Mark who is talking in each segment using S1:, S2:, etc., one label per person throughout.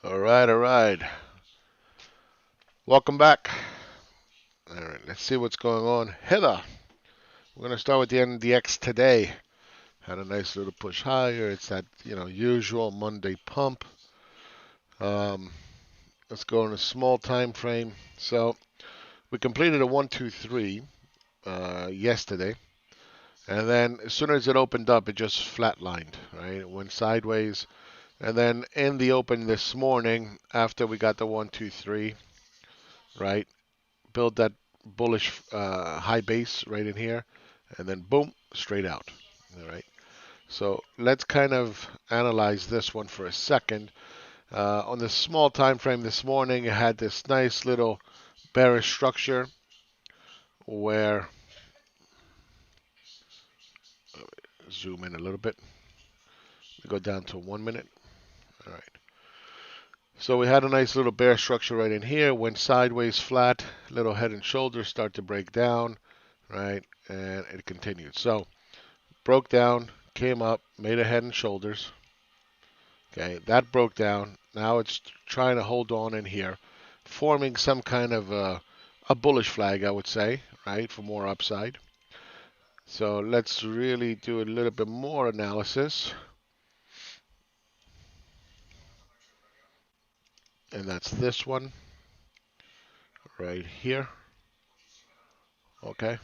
S1: All right. Welcome back. All right, let's see what's going on. Heather, we're going to start with the NDX today. Had a nice little push higher. It's that, usual Monday pump. Um, let's go in a small time frame. So we completed a 1-2-3 yesterday. And then as soon as it opened up, it just flatlined, right? It went sideways. And then in the open this morning, after we got the 1-2-3, right? Build that bullish high base right in here, and then boom, straight out. All right. So let's kind of analyze this one for a second. On the small time frame this morning, it had this nice little bearish structure where zoom in a little bit. We go down to 1 minute. All right. So we had a nice little bear structure right in here. Went sideways flat. Little head and shoulders start to break down, right? And it continued. So broke down, came up, made a head and shoulders. Okay, that broke down. Now it's trying to hold on in here, forming some kind of a bullish flag, I would say, right, for more upside. So let's really do a little bit more analysis. And that's this one right here. Okay.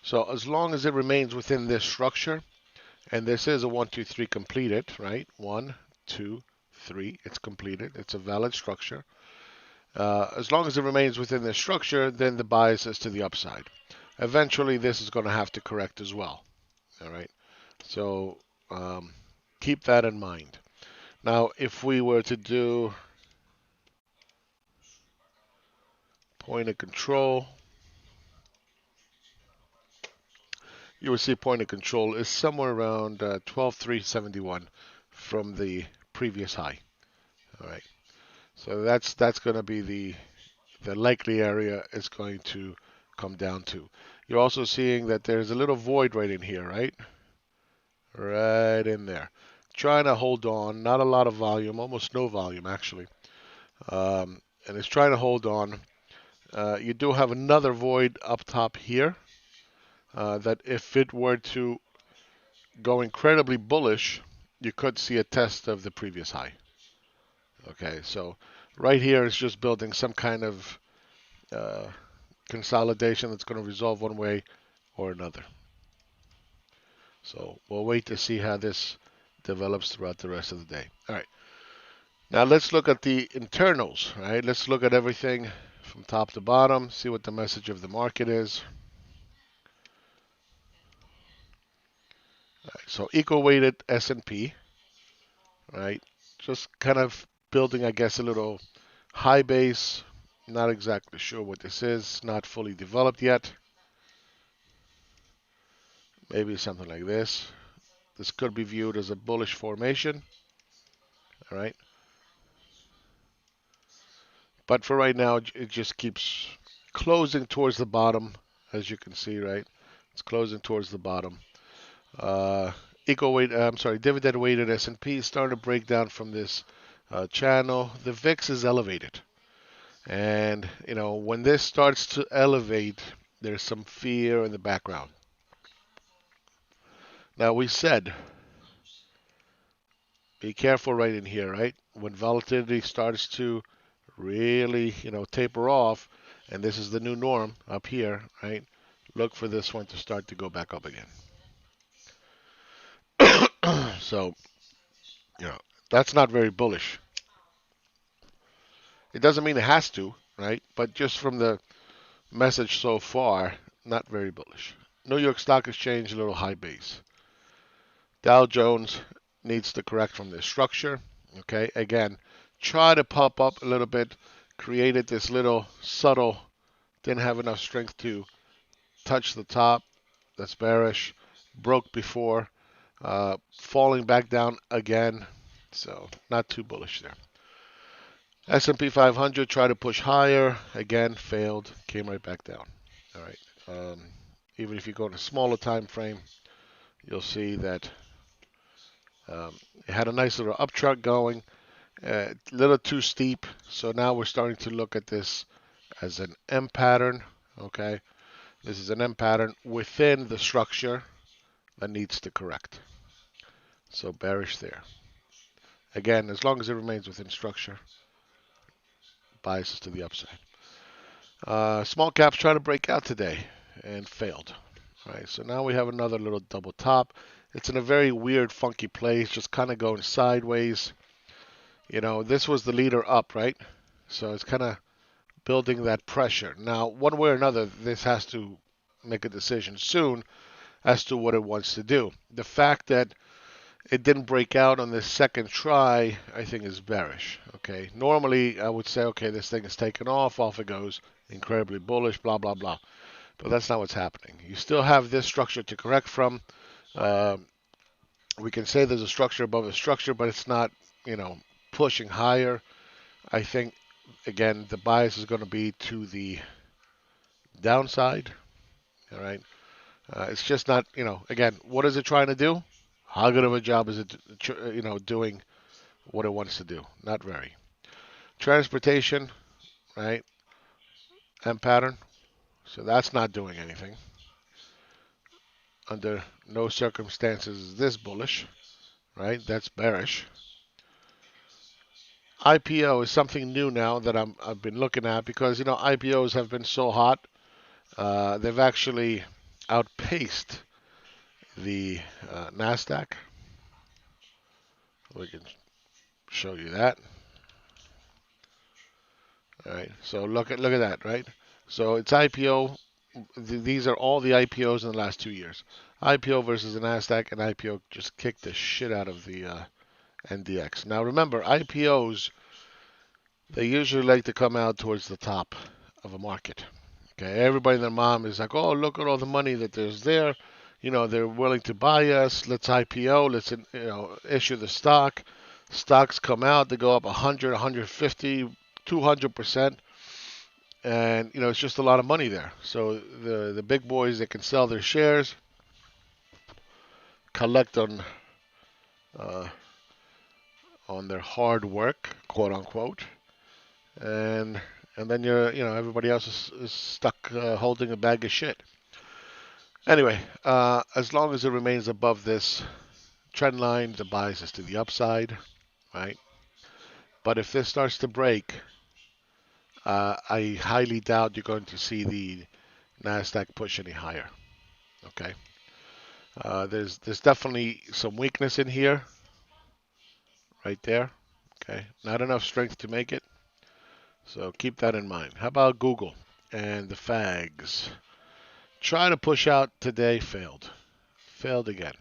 S1: So as long as it remains within this structure, and this is a 1-2-3 completed, right? 1, 2, 3. It's completed. It's a valid structure. As long as it remains within this structure, then the bias is to the upside. Eventually, this is going to have to correct as well. All right. So keep that in mind. Now, if we were to do point of control, you will see point of control is somewhere around 12,371 from the previous high. All right. So that's going to be the likely area it's going to come down to. You're also seeing that there's a little void right in here, right? Right in there. Trying to hold on, not a lot of volume, almost no volume actually. And it's trying to hold on. You do have another void up top here that if it were to go incredibly bullish, you could see a test of the previous high. Okay, so right here is just building some kind of uh, consolidation that's going to resolve one way or another. So we'll wait to see how this develops throughout the rest of the day. All right. Now let's look at the internals, right? Let's look at everything from top to bottom, see what the message of the market is. Right, so equal weighted S&P, right? Just kind of building, I guess, a little high base. Not exactly sure what this is. Not fully developed yet. Maybe something like this. This could be viewed as a bullish formation. All right. But for right now, it just keeps closing towards the bottom, as you can see, right? It's closing towards the bottom. Dividend weighted S&P is starting to break down from this channel. The VIX is elevated. And, when this starts to elevate, there's some fear in the background. Now, we said, be careful right in here, right? When volatility starts to really, taper off, and this is the new norm up here, right? Look for this one to start to go back up again. So, that's not very bullish. It doesn't mean it has to, right? But just from the message so far, not very bullish. New York Stock Exchange, a little high base. Dow Jones needs to correct from this structure. Okay, again, try to pop up a little bit, created this little subtle, didn't have enough strength to touch the top. That's bearish. Broke before, falling back down again. So not too bullish there. S&P 500 tried to push higher, again failed, came right back down. All right. Even if you go in a smaller time frame, you'll see that it had a nice little uptrend going, A little too steep. So now we're starting to look at this as an M pattern. Okay, this is an M pattern within the structure that needs to correct. So bearish there. Again, as long as it remains within structure, biases to the upside. Small caps trying to break out today and failed. All right, so now we have another little double top. It's in a very weird, funky place, just kind of going sideways. You know, this was the leader up, right? So it's kind of building that pressure. Now, one way or another, this has to make a decision soon as to what it wants to do. The fact that it didn't break out on this second try, I think is bearish. Okay, normally I would say, okay, this thing is taken off it goes, incredibly bullish, blah blah blah. But that's not what's happening. You still have this structure to correct from. Uh, we can say there's a structure above a structure, but it's not, you know, pushing higher. I think again the bias is going to be to the downside. All right, it's just not, you know, again, what is it trying to do? How good of a job is it, you know, doing what it wants to do? Not very. Transportation, right? M pattern. So that's not doing anything. Under no circumstances is this bullish, right? That's bearish. IPO is something new now that I've been looking at because, you know, IPOs have been so hot. They've actually outpaced the Nasdaq. We can show you that. All right. So look at that, right? So it's IPO. These are all the IPOs in the last 2 years. IPO versus the Nasdaq, and IPO just kicked the shit out of the NDX. Now remember, IPOs, they usually like to come out towards the top of a market. Okay, everybody and their mom is like, oh, look at all the money that there's there. You know, they're willing to buy us. Let's IPO. Let's, you know, issue the stock. Stocks come out. They go up 100, 150, 200%. And, you know, it's just a lot of money there. So the big boys, they can sell their shares, collect uh, on their hard work, quote unquote, and then you know, everybody else is stuck holding a bag of shit. Anyway, as long as it remains above this trend line, the bias is to the upside, right? But if this starts to break, I highly doubt you're going to see the Nasdaq push any higher. Okay, there's definitely some weakness in here, right there. Okay, not enough strength to make it. So keep that in mind. How about Google and the FAGs? Try to push out today, failed. Failed again.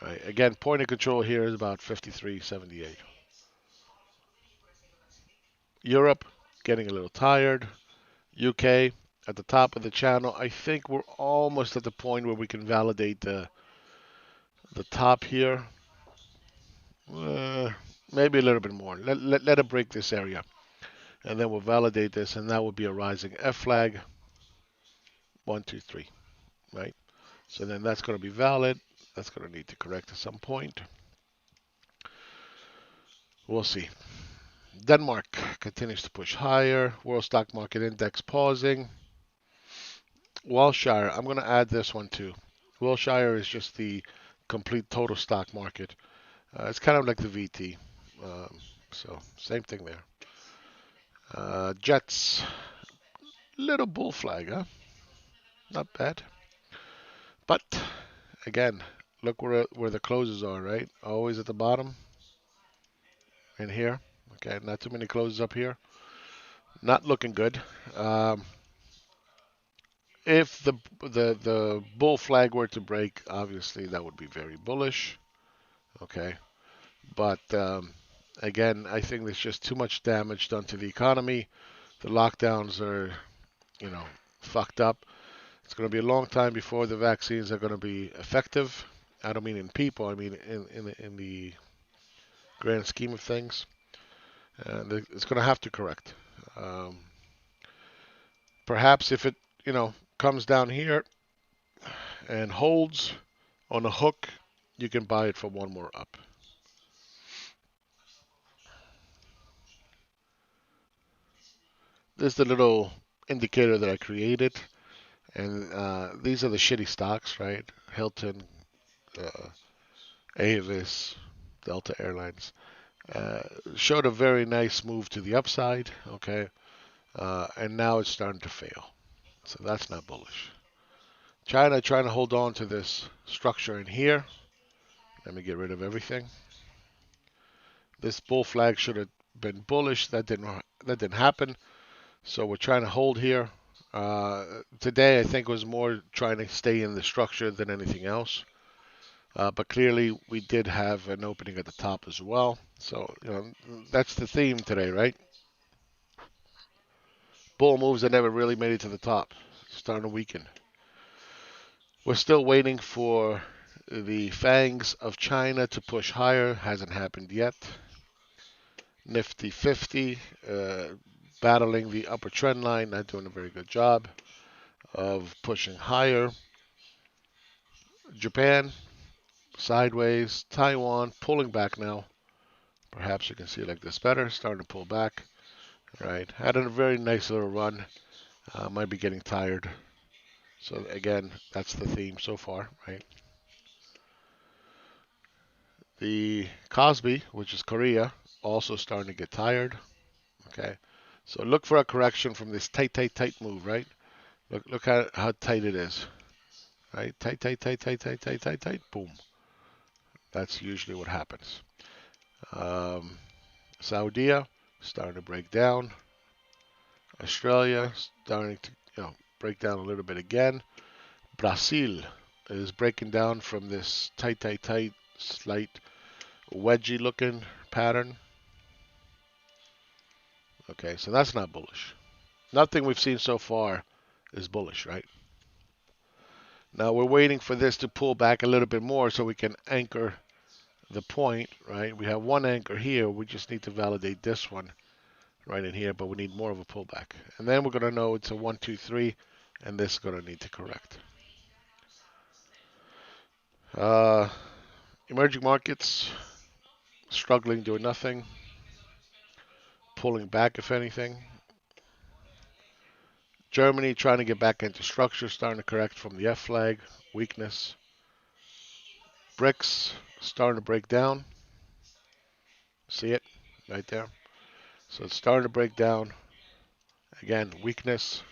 S1: All right. Again, point of control here is about 53.78. Europe getting a little tired. UK at the top of the channel. I think we're almost at the point where we can validate the top here. Uh, Maybe a little bit more. Let it break this area, and then we'll validate this, and that will be a rising F flag. 1, 2, 3. Right. So then that's going to be valid. That's going to need to correct at some point. We'll see. Denmark continues to push higher. World Stock Market Index pausing. Wilshire, I'm going to add this one too. Wilshire is just the complete total stock market. It's kind of like the VT. So same thing there. Jets, little bull flag, huh? Not bad. But again, look where the closes are, right? Always at the bottom in here. Okay, not too many closes up here. Not looking good. If the bull flag were to break, obviously that would be very bullish. Okay, but again, I think there's just too much damage done to the economy. The lockdowns are, you know, fucked up. It's going to be a long time before the vaccines are going to be effective. I don't mean in people. I mean in the grand scheme of things. And it's going to have to correct. Um, Perhaps if it, you know, comes down here and holds on a hook, you can buy it for one more up. this is the little indicator that I created, and these are the shitty stocks, right? Hilton, uh, Avis, Delta Airlines. Uh, Showed a very nice move to the upside, okay, and now it's starting to fail. So that's not bullish. China trying to hold on to this structure in here. Let me get rid of everything. This bull flag should have been bullish. That didn't happen. So we're trying to hold here. Today I think was more trying to stay in the structure than anything else. But clearly we did have an opening at the top as well. So that's the theme today, right? Bull moves that never really made it to the top. Starting to weaken. We're still waiting for the fangs of China to push higher. Hasn't happened yet. Nifty 50 battling the upper trend line, not doing a very good job of pushing higher. Japan sideways. Taiwan pulling back now. Perhaps you can see it like this better. Starting to pull back. Right. Had a very nice little run. Might be getting tired. So again, that's the theme so far, right? The Kospi, which is Korea, also starting to get tired. Okay. So look for a correction from this tight, tight, tight move, right? Look how tight it is. Right? Tight, tight, tight, tight, tight, tight, tight, tight. Boom. That's usually what happens. Saudi starting to break down. Australia starting to break down a little bit again. Brazil is breaking down from this tight, tight, tight, slight wedgie looking pattern. Okay, so that's not bullish. Nothing we've seen so far is bullish, right? Now we're waiting for this to pull back a little bit more so we can anchor the point, right? We have one anchor here. We just need to validate this one right in here, but we need more of a pullback. And then we're going to know it's a 1, 2, 3, and this is going to need to correct. Emerging markets struggling, doing nothing, pulling back if anything. Germany trying to get back into structure, starting to correct from the F flag, weakness. BRICS starting to break down. See it right there? So it's starting to break down. Again, weakness.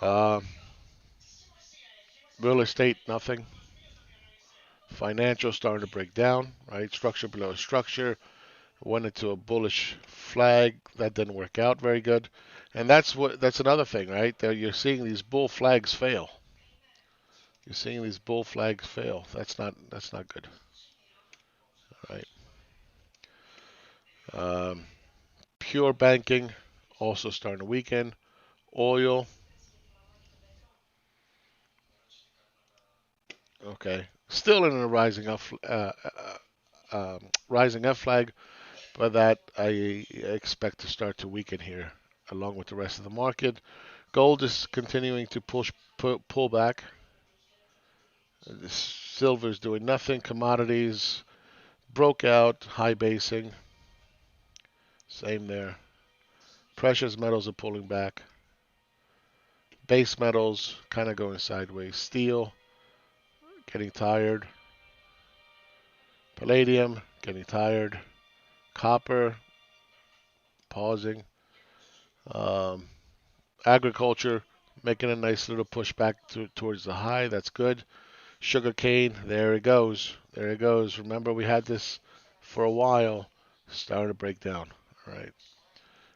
S1: Real estate, nothing. Financial starting to break down, right? Structure below structure. Went into a bullish flag. That didn't work out very good. And that's another thing, right? That you're seeing these bull flags fail. You're seeing these bull flags fail. That's not good. All right. Pure banking also starting to weaken. Oil. Okay. Still in a rising F flag, but that I expect to start to weaken here along with the rest of the market. Gold is continuing to pull back. Silver is doing nothing. Commodities broke out, high basing. Same there. Precious metals are pulling back. Base metals kind of going sideways. Steel getting tired. Palladium getting tired. Copper pausing. Agriculture making a nice little push back towards the high. That's good. Sugarcane, there it goes. There it goes. Remember, we had this for a while. Starting to break down. All right.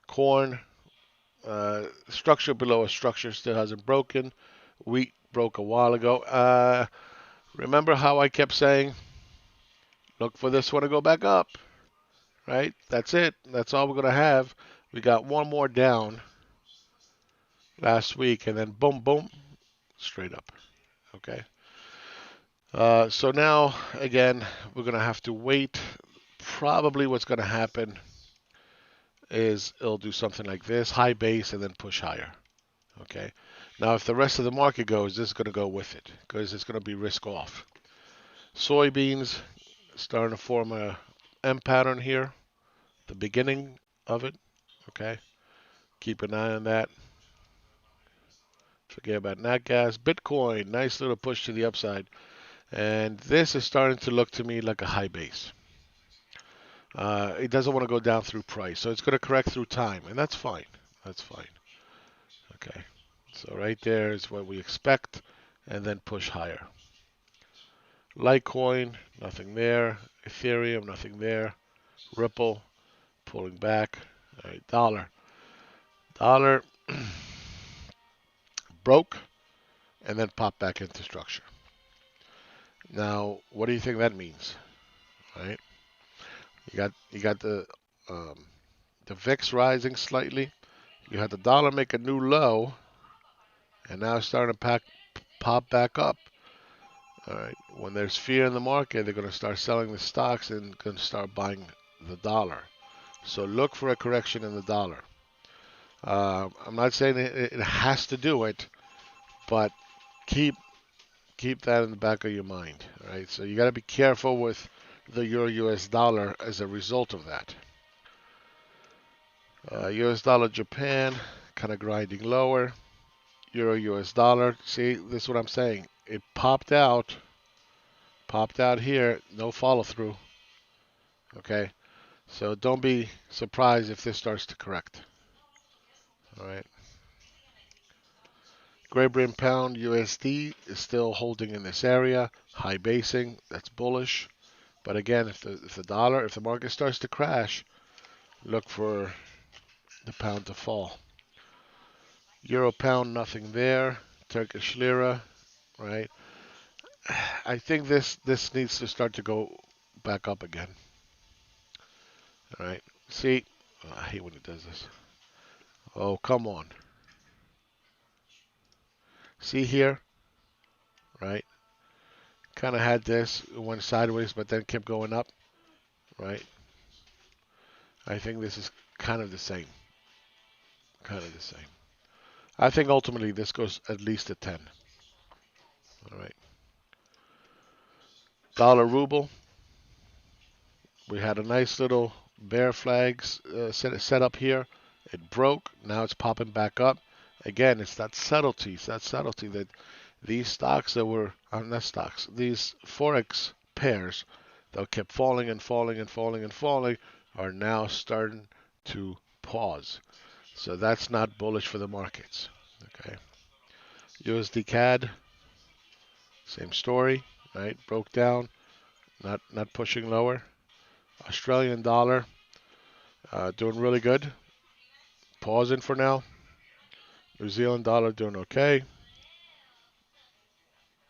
S1: Corn, structure below a structure still hasn't broken. Wheat broke a while ago. Remember how I kept saying, look for this one to go back up, right? That's it. That's all we're going to have. We got one more down last week, and then boom, boom, straight up. Okay. So now, again, we're going to have to wait. Probably what's going to happen is it'll do something like this, high base, and then push higher. Okay. Now, if the rest of the market goes, this is going to go with it because it's going to be risk off. Soybeans starting to form a M pattern here. the beginning of it. Okay, keep an eye on that. Forget about nat gas. Bitcoin, nice little push to the upside. And this is starting to look to me like a high base. It doesn't want to go down through price, so it's going to correct through time, and that's fine. That's fine. Okay, so right there is what we expect, and then push higher. Litecoin, nothing there. Ethereum, nothing there. Ripple, pulling back. All right, dollar. Dollar broke and then popped back into structure. Now, what do you think that means? Right? You got the VIX rising slightly. You had the dollar make a new low, and now it's starting to pop back up. All right. When there's fear in the market, they're going to start selling the stocks and going to start buying the dollar. So look for a correction in the dollar. I'm not saying it has to do it, but keep that in the back of your mind. All right. So you got to be careful with the Euro US dollar as a result of that. US dollar Japan kind of grinding lower. Euro US dollar. See, this is what I'm saying. It popped out here, no follow through. Okay, so don't be surprised if this starts to correct. All right. Great Britain pound USD is still holding in this area, high basing. That's bullish. But again, if the market starts to crash, look for the pound to fall. Euro pound, nothing there. Turkish lira, right? I think this needs to start to go back up again. All right. See, I hate when it does this. Oh, come on. See here, right? Kind of had this, it went sideways, but then kept going up, right? I think this is kind of the same. Kind of the same. I think ultimately this goes at least to 10. All right. Dollar ruble. We had a nice little bear flags set up here. It broke. Now it's popping back up. Again, it's that subtlety. It's that subtlety that these stocks that were, not stocks, these Forex pairs that kept falling and falling and falling and falling are now starting to pause. So that's not bullish for the markets. Okay. USD CAD, same story, right? Broke down, not pushing lower. Australian dollar, doing really good. Pausing for now. New Zealand dollar doing okay.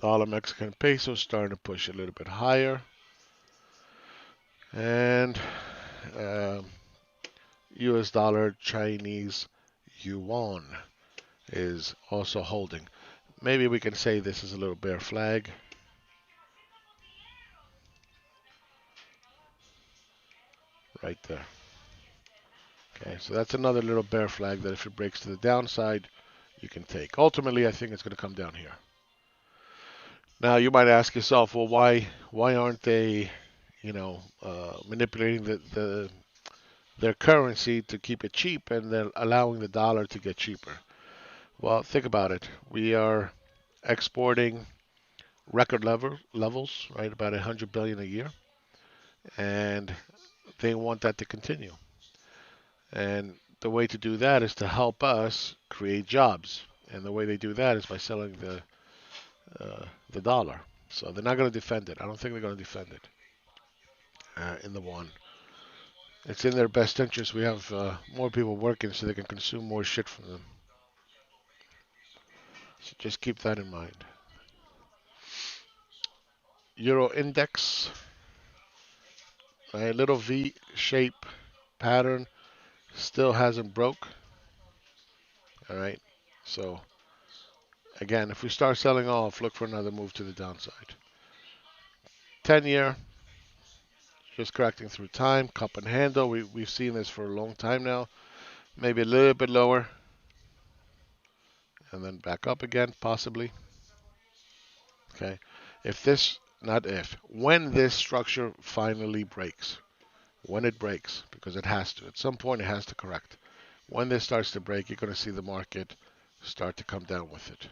S1: Dollar Mexican peso starting to push a little bit higher. And US dollar Chinese yuan is also holding. Maybe we can say this is a little bear flag. Right there. Okay, so that's another little bear flag that if it breaks to the downside, you can take. Ultimately, I think it's going to come down here. Now, you might ask yourself, well, why aren't they, manipulating their currency to keep it cheap and then allowing the dollar to get cheaper? Well, think about it. We are exporting record levels, right? About 100 billion a year, and they want that to continue. And the way to do that is to help us create jobs. And the way they do that is by selling the dollar. So they're not going to defend it. I don't think they're going to defend it in the one. It's in their best interest. We have more people working so they can consume more shit from them. So just keep that in mind. Euro index, a little V shape pattern, still hasn't broke. All right. So again, if we start selling off, look for another move to the downside. 10-year, just correcting through time. Cup and handle. We've seen this for a long time now. Maybe a little bit lower. And then back up again, possibly. Okay. If this, not if, when this structure finally breaks, when it breaks, because it has to. At some point, it has to correct. When this starts to break, you're going to see the market start to come down with it.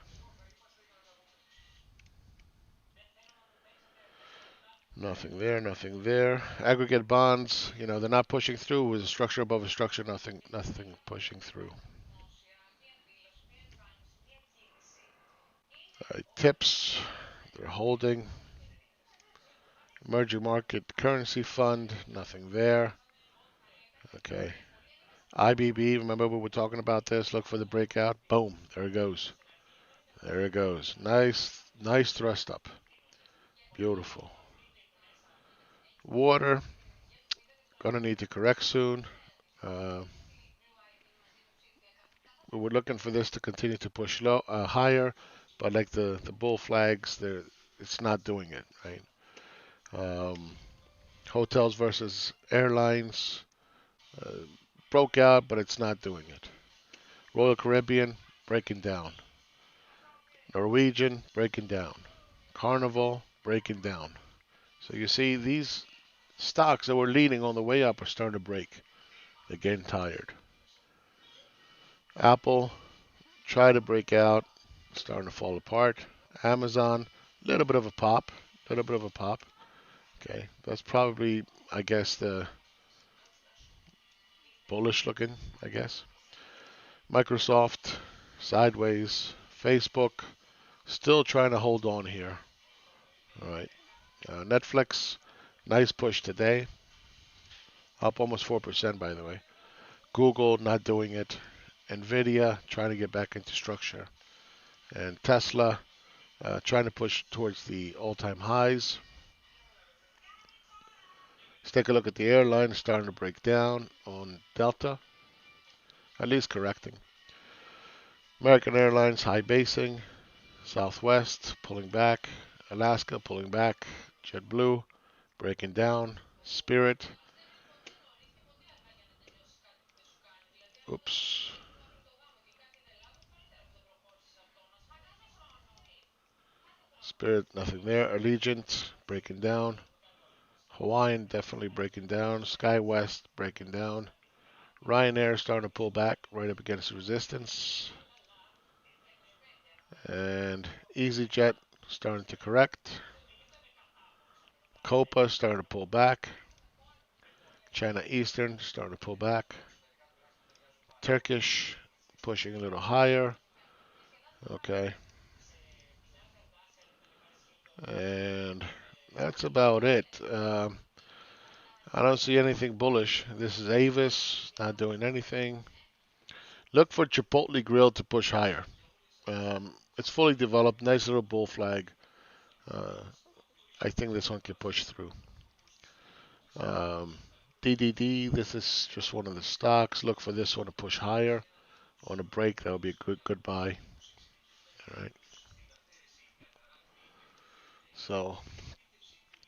S1: Nothing there, nothing there. Aggregate bonds, they're not pushing through. With a structure above a structure, nothing pushing through. All right, tips, they're holding. Emerging market currency fund, nothing there. Okay. IBB, remember we were talking about this. Look for the breakout. Boom, there it goes. There it goes. Nice thrust up. Beautiful. Water, gonna need to correct soon. Uh, we were looking for this to continue to push higher, but like the bull flags, it's not doing it, right? Um, hotels versus airlines uh, broke out, but it's not doing it. Royal Caribbean breaking down. Norwegian breaking down. Carnival breaking down. So you see these stocks that were leading on the way up are starting to break. They're getting tired. Apple try to break out, starting to fall apart. Amazon, a little bit of a pop, a little bit of a pop. Okay, that's probably, I guess, the bullish looking, I guess. Microsoft, sideways. Facebook, still trying to hold on here. All right. Netflix, nice push today. Up almost 4%, by the way. Google, not doing it. Nvidia, trying to get back into structure. And Tesla, trying to push towards the all-time highs. Let's take a look at the airline starting to break down on Delta, at least correcting. American Airlines high basing, Southwest pulling back, Alaska pulling back, JetBlue breaking down, Spirit, oops, Spirit nothing there, Allegiant breaking down, Hawaiian definitely breaking down, SkyWest breaking down, Ryanair starting to pull back right up against resistance. And EasyJet starting to correct. Copa starting to pull back. China Eastern starting to pull back. Turkish pushing a little higher. Okay. And that's about it. I don't see anything bullish. This is Avis, not doing anything. Look for Chipotle Grill to push higher. It's fully developed, nice little bull flag. I think this one can push through. DDD, this is just one of the stocks. Look for this one to push higher. On a break, that would be a good buy. All right. So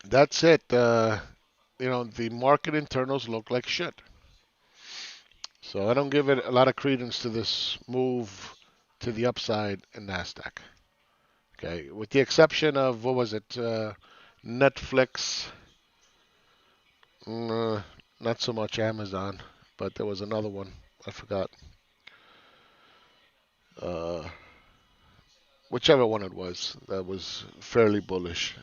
S1: that's it. The market internals look like shit. So I don't give it a lot of credence to this move to the upside in Nasdaq. Okay, with the exception of what was it, Netflix, not so much Amazon, but there was another one I forgot. Uh, whichever one it was that was fairly bullish.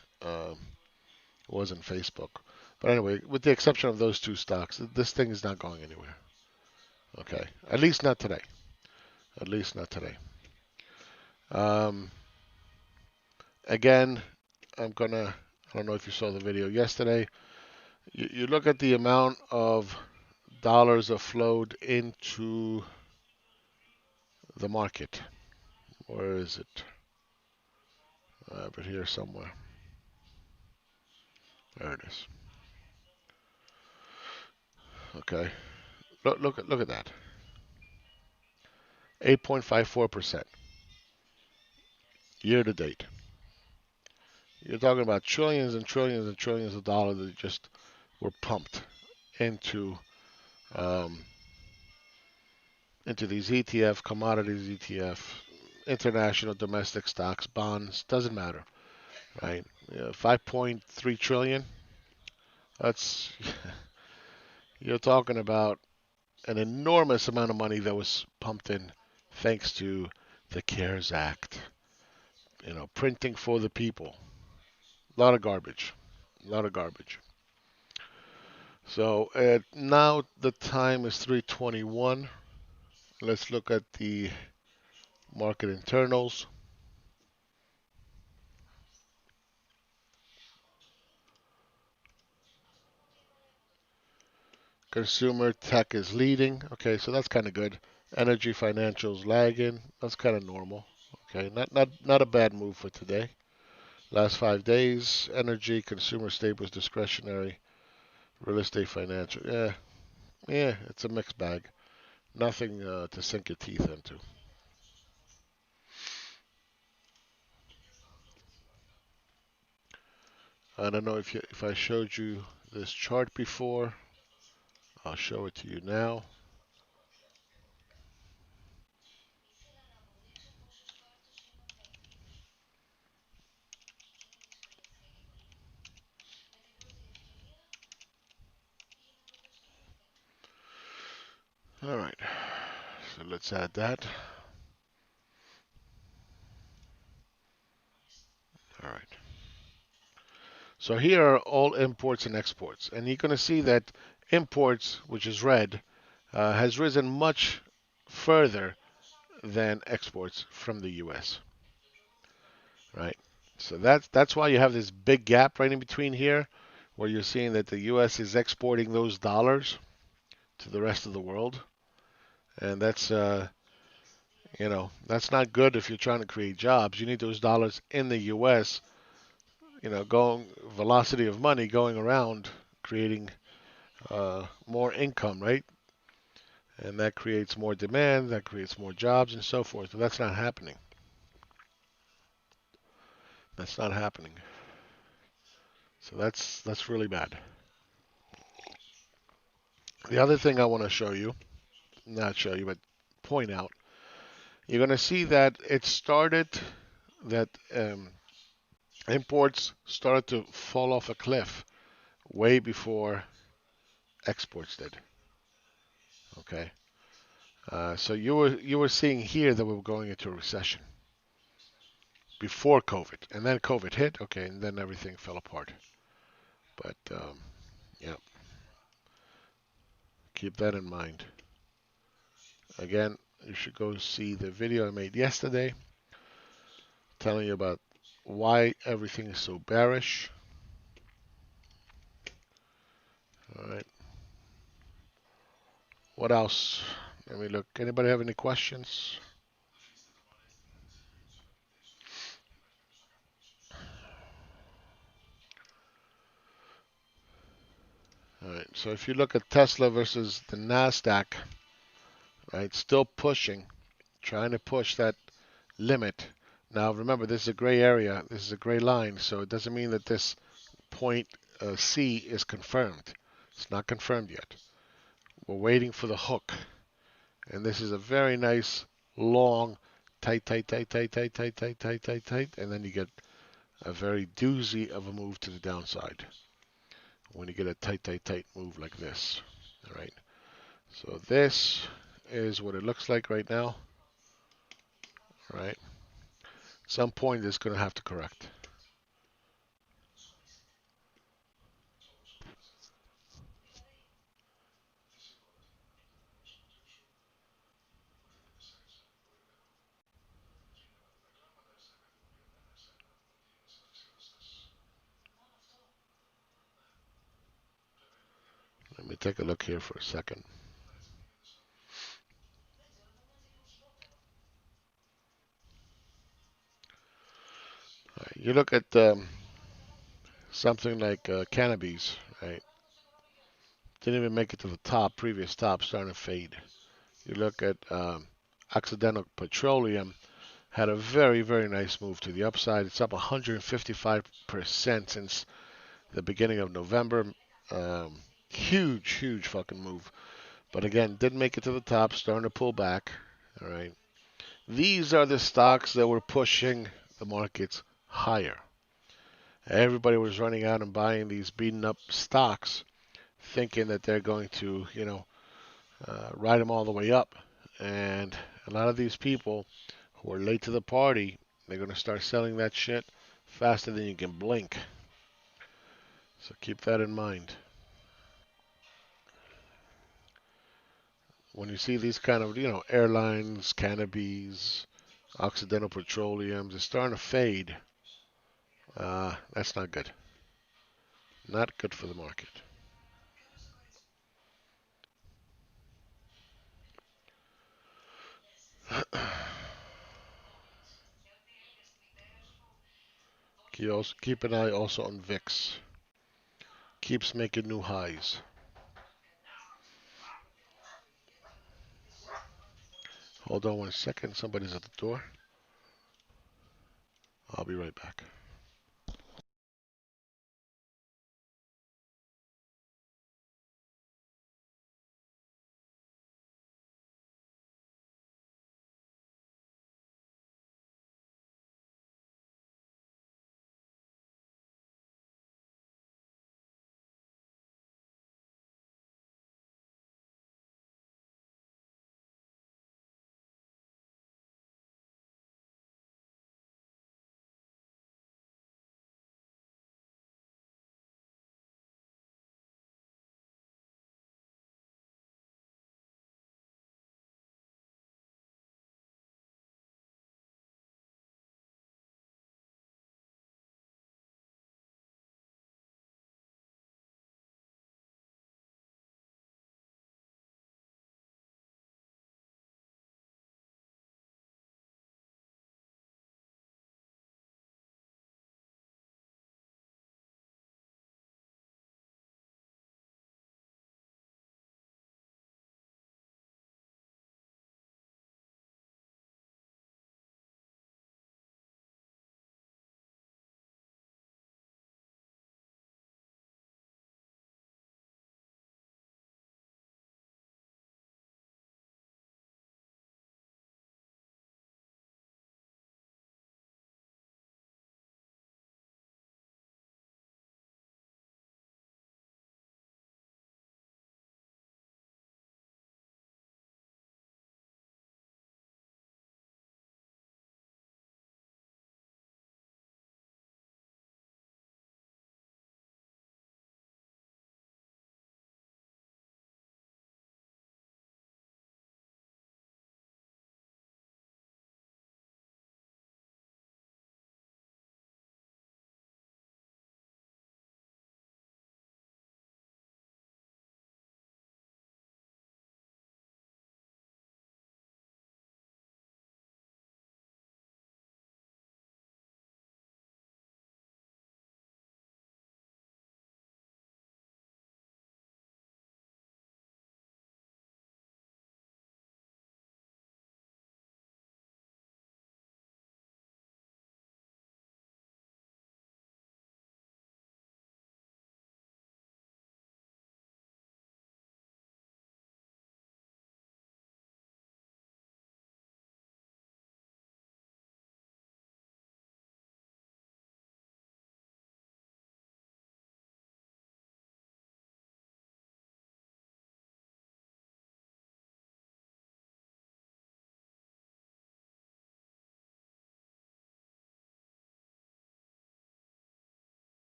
S1: Wasn't Facebook. But anyway, with the exception of those two stocks, this thing is not going anywhere. Okay, at least not today. At least not today. Um, again, I'm gonna. I don't know if you saw the video yesterday. You look at the amount of dollars that flowed into the market. Where is it? I have it here somewhere. There it is. Okay. Look at that. 8.54% year to date. You're talking about trillions and trillions and trillions of dollars that just were pumped into um, into these ETF, commodities ETF, international, domestic stocks, bonds, doesn't matter, right? 5.3 trillion. That's you're talking about an enormous amount of money that was pumped in thanks to the CARES Act. Printing for the people. A lot of garbage. A lot of garbage. So now the time is 3:21. Let's look at the market internals. Consumer tech is leading. Okay, so that's kind of good. Energy financials lagging. That's kind of normal. Okay, not a bad move for today. Last 5 days, energy, consumer staples, discretionary, real estate, financial. Yeah, it's a mixed bag. Nothing to sink your teeth into. I don't know if I showed you this chart before. I'll show it to you now. All right, so let's add that. All right. So here are all imports and exports. And you're going to see that imports, which is red, has risen much further than exports from the US, right? So that's why you have this big gap right in between here, where you're seeing that the US is exporting those dollars to the rest of the world. And that's not good if you're trying to create jobs. You need those dollars in the US, going velocity of money going around, creating more income, right? And that creates more demand, that creates more jobs, and so forth. But that's not happening. That's not happening. So that's really bad. The other thing I want to show you, not show you, but point out, you're going to see that that imports started to fall off a cliff way before exports did. Okay, so you were seeing here that we were going into a recession before COVID, and then COVID hit. Okay, and then everything fell apart. But yeah, keep that in mind. Again, you should go see the video I made yesterday telling you about why everything is so bearish. All right. What else? Let me look. Anybody have any questions? All right. So if you look at Tesla versus the Nasdaq, right, still pushing, trying to push that limit. Now remember, this is a gray area. This is a gray line, so it doesn't mean that this point C is confirmed. It's not confirmed yet. We're waiting for the hook. And this is a very nice, long, tight, tight, tight, tight, tight, tight, tight, tight, tight, tight. And then you get a very doozy of a move to the downside when you get a tight, tight, tight move like this. All right. So this is what it looks like right now. All right. Some point it's going to have to correct. Let me take a look here for a second. All right. You look at something like cannabis, right? Didn't even make it to the top, previous top, starting to fade. You look at Occidental Petroleum, had a very, very nice move to the upside. It's up 155% since the beginning of November. Huge, huge fucking move. But again, didn't make it to the top, starting to pull back. All right. These are the stocks that were pushing the markets higher. Everybody was running out and buying these beaten up stocks, thinking that they're going to, ride them all the way up. And a lot of these people who are late to the party, they're going to start selling that shit faster than you can blink. So keep that in mind. When you see these kind of, airlines, cannabis, Occidental Petroleums, it's starting to fade. That's not good. Not good for the market. Keep an eye also on VIX. Keeps making new highs. Hold on 1 second. Somebody's at the door. I'll be right back.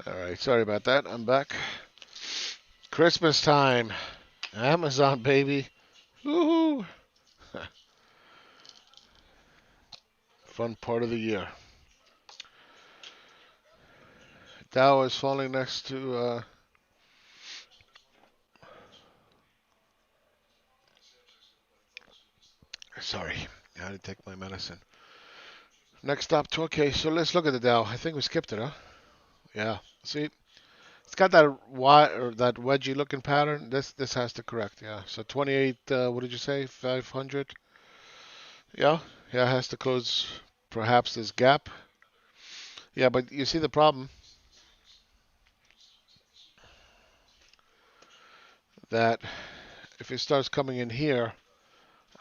S1: All right, sorry about that. I'm back. Christmas time. Amazon, baby. Woohoo! Fun part of the year. Dow is falling next to. Sorry, I had to take my medicine. Next up, okay, so let's look at the Dow. I think we skipped it, huh? Yeah. See, it's got that wide or that wedgy looking pattern. This has to correct. Yeah. So 28. What did you say? 500. Yeah. Yeah. It has to close perhaps this gap. Yeah, but you see the problem that if it starts coming in here,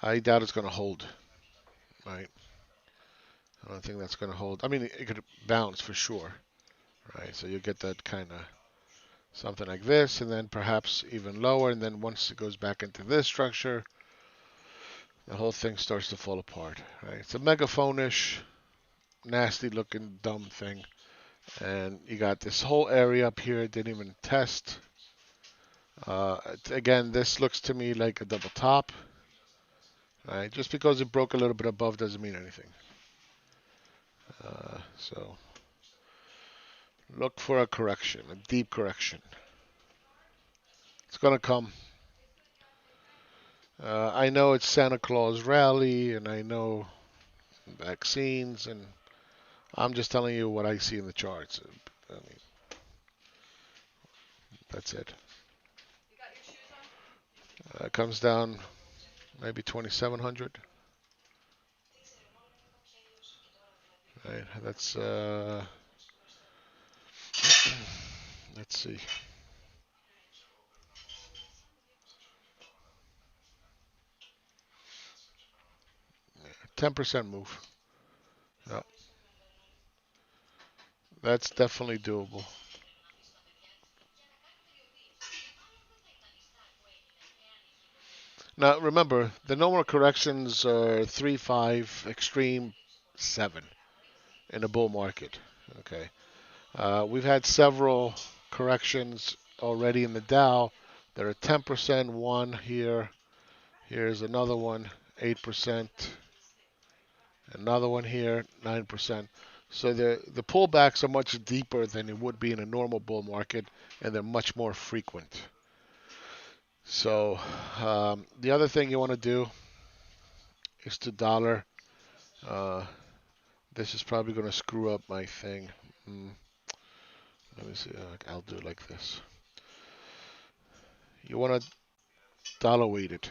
S1: I doubt it's going to hold. Right. I don't think that's going to hold. I mean, it could bounce for sure. Right. So you get that kind of something like this, and then perhaps even lower, and then once it goes back into this structure, the whole thing starts to fall apart. Right? It's a megaphone-ish, nasty-looking, dumb thing, and you got this whole area up here. It didn't even test. Again, this looks to me like a double top. Right? Just because it broke a little bit above doesn't mean anything. So look for a correction, a deep correction. It's gonna come. I know it's Santa Claus rally, and I know vaccines, and I'm just telling you what I see in the charts. I mean, that's it. It comes down maybe 2,700. Right. That's let's see. 10% move. Yeah, that's definitely doable. Now remember, the normal corrections are 3, 5, extreme 7 in a bull market. Okay. We've had several corrections already in the Dow. There are 10% one here. Here's another one, 8%. Another one here, 9%. So the pullbacks are much deeper than it would be in a normal bull market, and they're much more frequent. So the other thing you want to do is to dollar. Uh, this is probably going to screw up my thing. Let me see. I'll do it like this. You want to dollar weight it.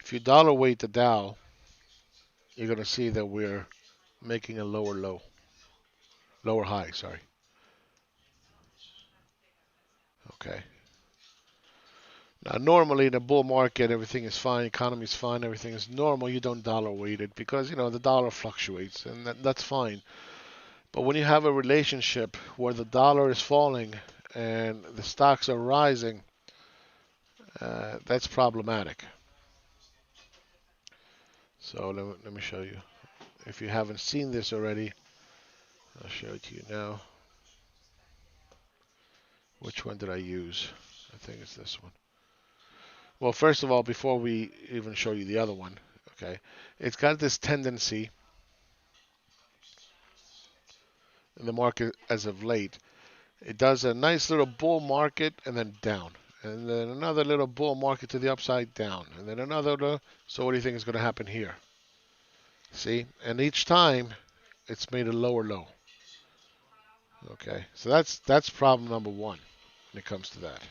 S1: If you dollar weight the Dow, you're going to see that we're making a lower low, lower high. Sorry. Okay. Now, normally in a bull market, everything is fine, economy is fine, everything is normal. You don't dollar weight it because the dollar fluctuates, and that's fine. But when you have a relationship where the dollar is falling and the stocks are rising, that's problematic. So let me show you. If you haven't seen this already, I'll show it to you now. Which one did I use? I think it's this one. Well, first of all, before we even show you the other one, okay, it's got this tendency in the market as of late. It does a nice little bull market and then down. And then another little bull market to the upside down. And then another little. So what do you think is going to happen here? See? And each time it's made a lower low. Okay. So that's problem number one when it comes to that.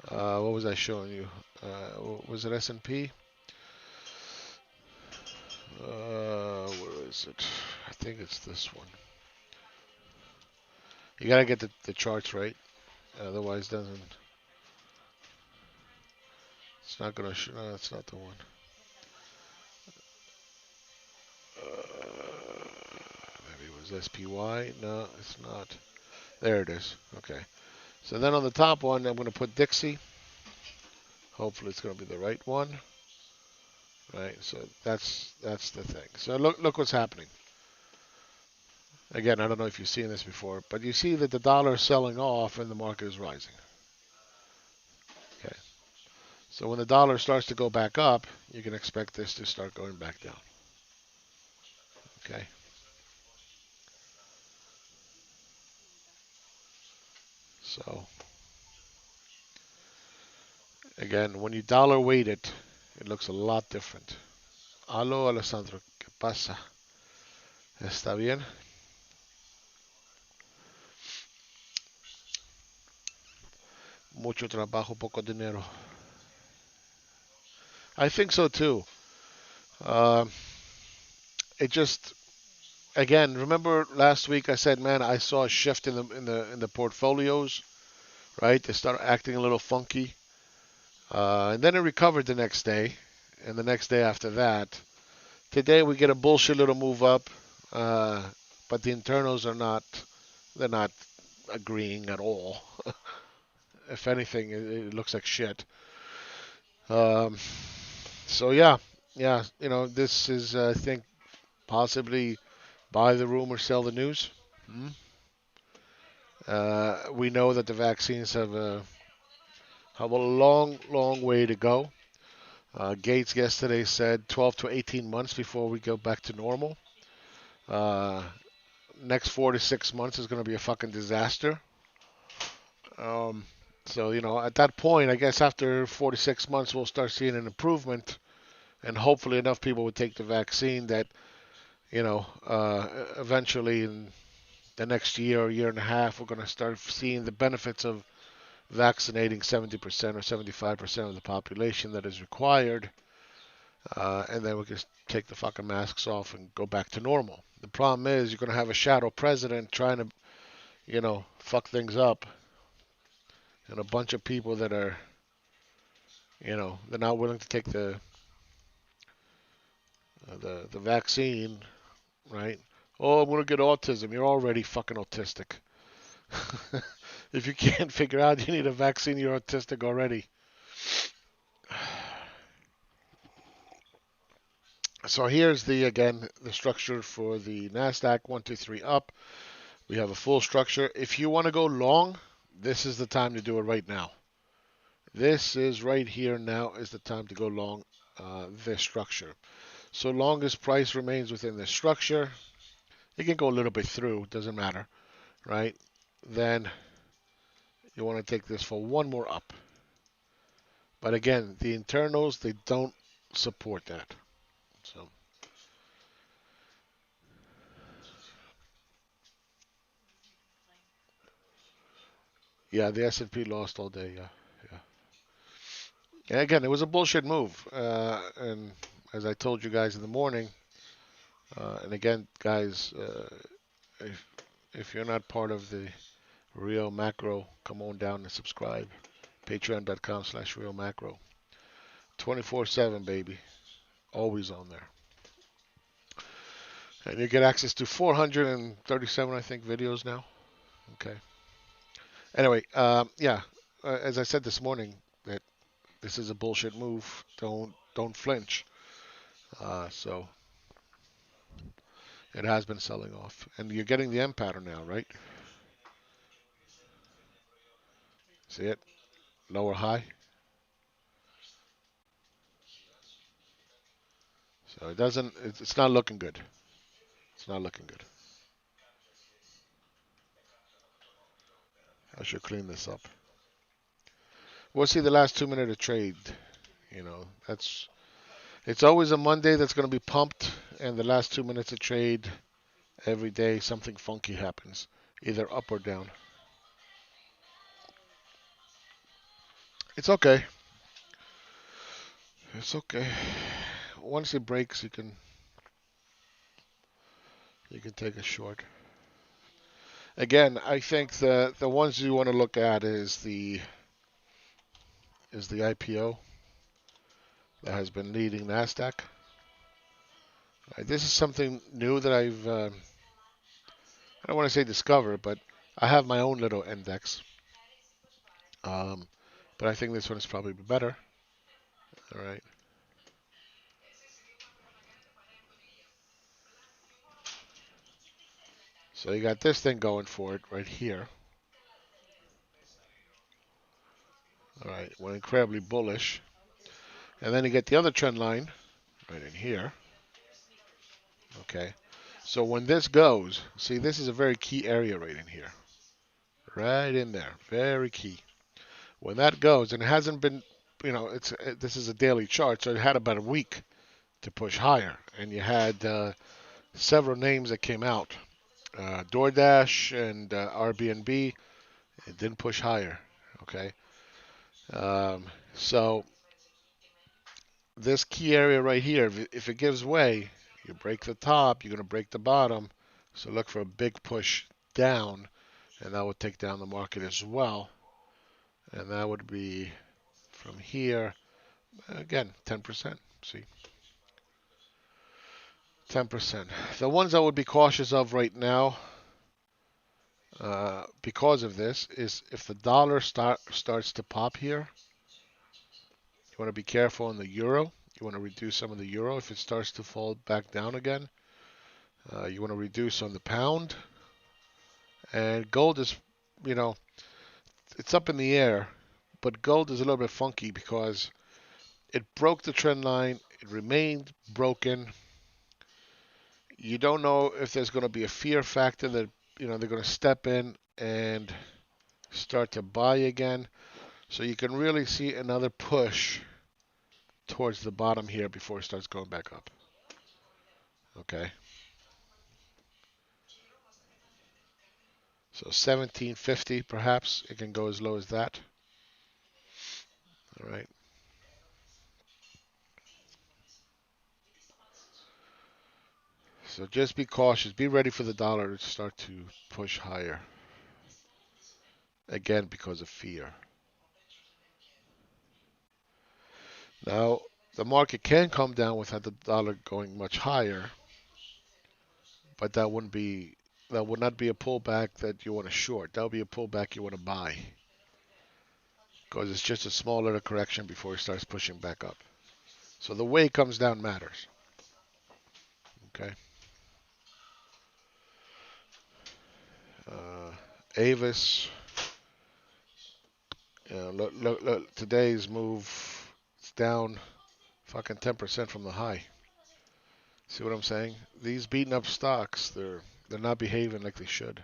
S1: What was I showing you? Was it S&P? Where is it? I think it's this one. You gotta get the charts right. Otherwise, doesn't. It's not gonna. No, it's not the one. Maybe it was SPY. No, it's not. There it is. Okay. So then on the top one, I'm going to put Dixie. Hopefully it's going to be the right one. Right, so that's the thing. So look what's happening. Again, I don't know if you've seen this before, but you see that the dollar is selling off and the market is rising. Okay. So when the dollar starts to go back up, you can expect this to start going back down. Okay. So again, when you dollar weight it, it looks a lot different. Aló, Alessandro, ¿qué pasa? ¿Está bien? Mucho trabajo, poco dinero. I think so too. Um, it just again, remember last week I said, man, I saw a shift in the portfolios, right? They start acting a little funky, and then it recovered the next day, and the next day after that. Today we get a bullshit little move up, uh, but the internals are not. They're not agreeing at all. If anything, it looks like shit. Um, so yeah, this is I think possibly buy the rumor, sell the news. Hmm? We know that the vaccines have a long way to go. Gates yesterday said 12 to 18 months before we go back to normal. Uh, Next 4 to 6 months is going to be a fucking disaster. Um, so at that point, I guess after 4 to 6 months, we'll start seeing an improvement, and hopefully enough people would take the vaccine that eventually in the next year or year and a half, we're going to start seeing the benefits of vaccinating 70% or 75% of the population that is required, and then we can take the fucking masks off and go back to normal. The problem is you're going to have a shadow president trying to, fuck things up, and a bunch of people that are, they're not willing to take the vaccine, right? Oh, I'm going to get autism. You're already fucking autistic. If you can't figure out you need a vaccine, you're autistic already. So here's the structure for the Nasdaq 123 up. We have a full structure. If you want to go long, this is the time to do it right now. This is right here now is the time to go long this structure. So long as price remains within this structure, it can go a little bit through, doesn't matter, right? Then you want to take this for one more up. But again, the internals, they don't support that. So yeah, the S&P lost all day. Yeah, yeah. And again, it was a bullshit move. And as I told you guys in the morning, and again, guys, if if you're not part of the Real Macro, come on down and subscribe. Patreon.com/RealMacro. 24/7, baby. Always on there. And you get access to 437, I think, videos now. Okay. Anyway, yeah. As I said this morning, that this is a bullshit move. Don't flinch. So it has been selling off, and you're getting the M pattern now, right? See it? Lower high. So it doesn't. It's not looking good. It's not looking good. I should clean this up. We'll see the last 2 minutes of trade. That's it's always a Monday that's going to be pumped, and the last 2 minutes of trade every day something funky happens, either up or down. It's okay. It's okay. Once it breaks, you can take a short. Again, I think the ones you want to look at is the IPO that has been leading Nasdaq. Right, this is something new that I don't want to say discovered, but I have my own little index. Um, but I think this one is probably better. All right. So you got this thing going for it right here. All right. We're incredibly bullish. And then you get the other trend line right in here. Okay. So when this goes, see, this is a very key area right in here. Right in there. Very key. When that goes, and it hasn't been, this is a daily chart, so it had about a week to push higher. And you had several names that came out. DoorDash and Airbnb, it didn't push higher. Okay. Um, so this key area right here, if it gives way, you break the top, you're going to break the bottom. So look for a big push down, and that would take down the market as well. And that would be from here, again, 10%. See, 10%. The ones I would be cautious of right now, because of this, is if the dollar starts to pop here, you want to be careful on the euro. You want to reduce some of the euro if it starts to fall back down again. You want to reduce on the pound. And gold is, you know, it's up in the air, but gold is a little bit funky because it broke the trend line. It remained broken. You don't know if there's going to be a fear factor that, they're going to step in and start to buy again. So you can really see another push towards the bottom here before it starts going back up. Okay. So 1750 perhaps. It can go as low as that. All right. So just be cautious. Be ready for the dollar to start to push higher. Again, because of fear. Now, the market can come down without the dollar going much higher, but that would not be a pullback that you want to short. That would be a pullback you want to buy because it's just a small little correction before it starts pushing back up. So the way it comes down matters. Okay. Avis. Look, today's move, it's down fucking 10% from the high. See what I'm saying? These beaten up stocks, they're not behaving like they should.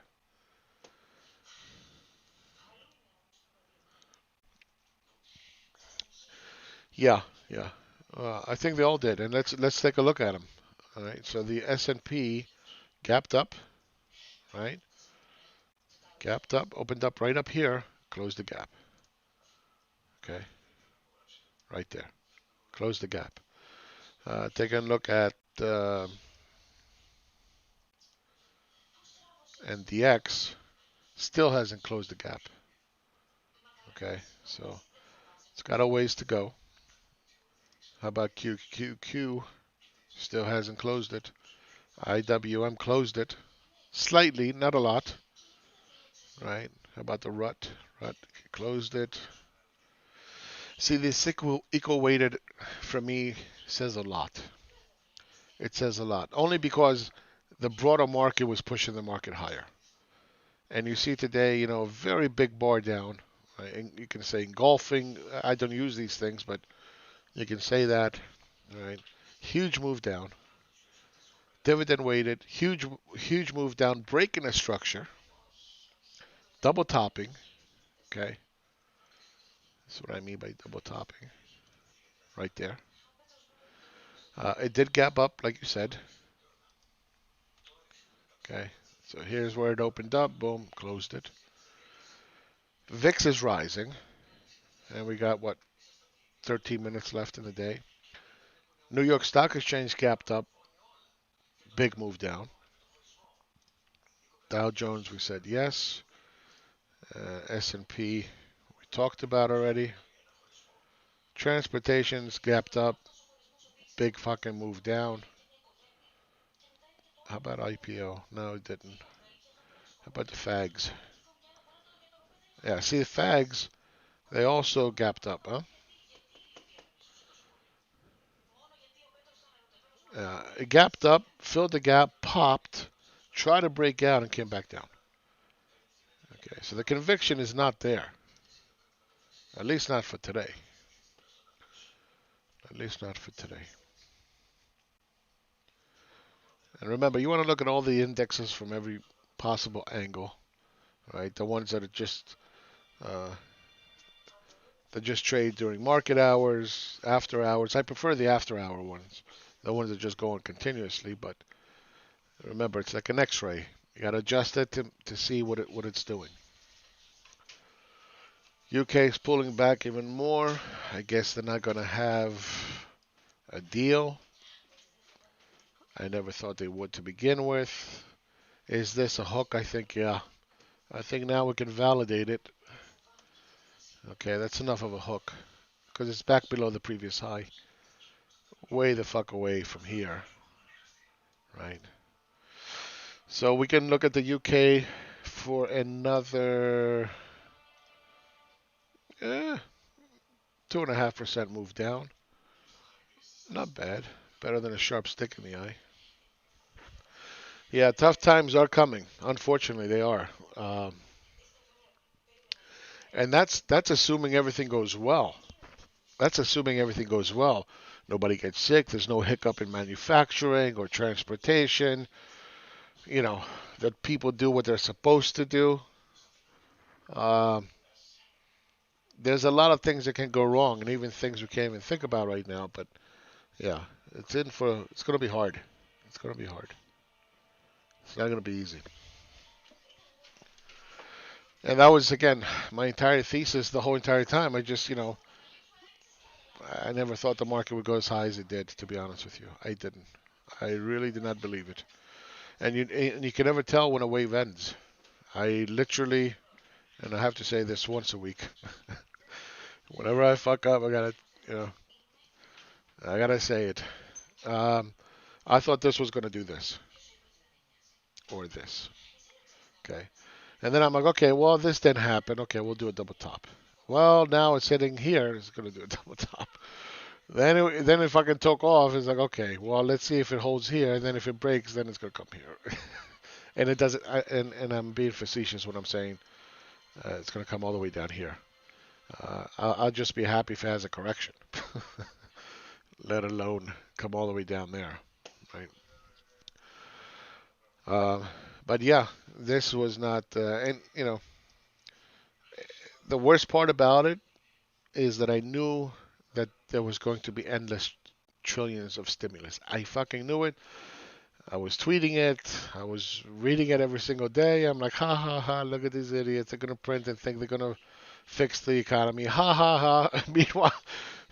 S1: Yeah, yeah. I think they all did, and let's take a look at them. All right. So the S&P gapped up, right? Gapped up, opened up right up here, closed the gap. Okay, right there, closed the gap. Taking a look at NDX, still hasn't closed the gap. Okay, so it's got a ways to go. How about QQQ? Still hasn't closed it. IWM closed it slightly, not a lot. Right? How about the RUT? RUT closed it. See, this equal weighted for me says a lot. It says a lot. Only because the broader market was pushing the market higher. And you see today, a very big bar down. Right? And you can say engulfing. I don't use these things, but you can say that. Right? Huge move down. Dividend weighted. Huge move down. Breaking a structure. Double topping. Okay. That's what I mean by double topping. Right there. It did gap up, like you said. Okay. So here's where it opened up. Boom. Closed it. VIX is rising. And we got, 13 minutes left in the day. New York Stock Exchange gapped up. Big move down. Dow Jones, we said yes. S&P, we talked about already. Transportation's gapped up. Big fucking move down. How about IPO? No, it didn't. How about the FAGs? Yeah, see the FAGs, they also gapped up, huh? It gapped up, filled the gap, popped, tried to break out, and came back down. Okay, so the conviction is not there. At least not for today. At least not for today. And remember, you want to look at all the indexes from every possible angle, right? The ones uh, that just trade during market hours, after hours. I prefer the after hour ones, the ones that just go on continuously. But remember, it's like an X-ray. You got to adjust it to see what it's doing. UK is pulling back even more. I guess they're not going to have a deal. I never thought they would to begin with. Is this a hook? I think, yeah. I think now we can validate it. Okay, that's enough of a hook because it's back below the previous high. Way the fuck away from here, right? So we can look at the UK for another 2.5% move down. Not bad. Better than a sharp stick in the eye. Yeah, tough times are coming. Unfortunately, they are. And that's assuming everything goes well. That's assuming everything goes well. Nobody gets sick. There's no hiccup in manufacturing or transportation. You know, that people do what they're supposed to do. Um, there's a lot of things that can go wrong, and even things we can't even think about right now. But yeah, it's going to be hard. It's going to be hard. It's not going to be easy. And that was again my entire thesis the whole entire time. I never thought the market would go as high as it did. To be honest with you, I didn't. I really did not believe it. And you can never tell when a wave ends. I literally, and I have to say this once a week. Whenever I fuck up, you know, I gotta say it. Um, I thought this was gonna do this or this. Okay, and then I'm like, okay, well, this didn't happen. Okay, we'll do a double top. Well, now it's sitting here. It's gonna do a double top. Then if I can took off, it's like, okay, well, let's see if it holds here. And then if it breaks, then it's gonna come here. And it doesn't. And I'm being facetious when I'm saying it's gonna come all the way down here. I'll just be happy if it has a correction, let alone come all the way down there, right? Uh, but yeah, this was not, and the worst part about it is that I knew that there was going to be endless trillions of stimulus. I fucking knew it. I was tweeting it. I was reading it every single day. I'm like, ha ha ha, look at these idiots. They're going to print and think they're going to fix the economy. Ha ha ha. Meanwhile,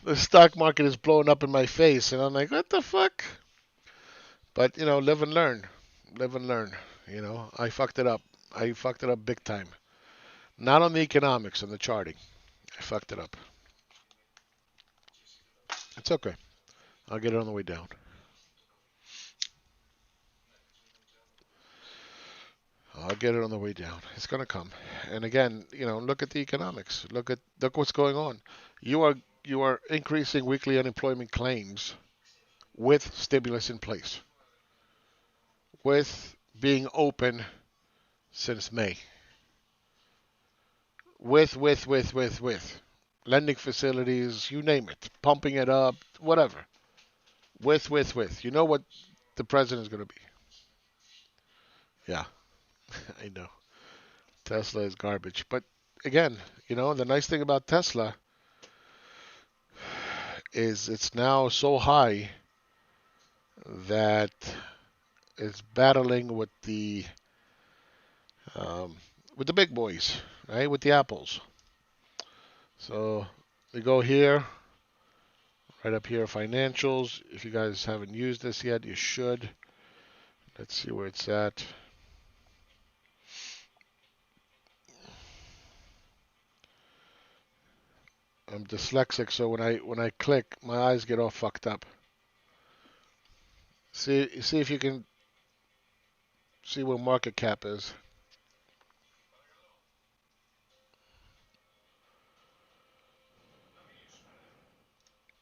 S1: the stock market is blowing up in my face. And I'm like, what the fuck? But, live and learn. Live and learn. I fucked it up. I fucked it up big time. Not on the economics, on the charting. I fucked it up. It's okay. I'll get it on the way down. I'll get it on the way down. It's gonna come. And again, look at the economics. Look what's going on. You are increasing weekly unemployment claims with stimulus in place, with being open since May, with lending facilities, you name it, pumping it up, whatever. With. You know what the president is gonna be. Yeah, I know. Tesla is garbage. But again, the nice thing about Tesla is it's now so high that it's battling um, with the big boys, right? With the apples. So we go here, right up here, financials. If you guys haven't used this yet, you should. Let's see where it's at. I'm dyslexic, so when I click, my eyes get all fucked up. See if you can see where market cap is.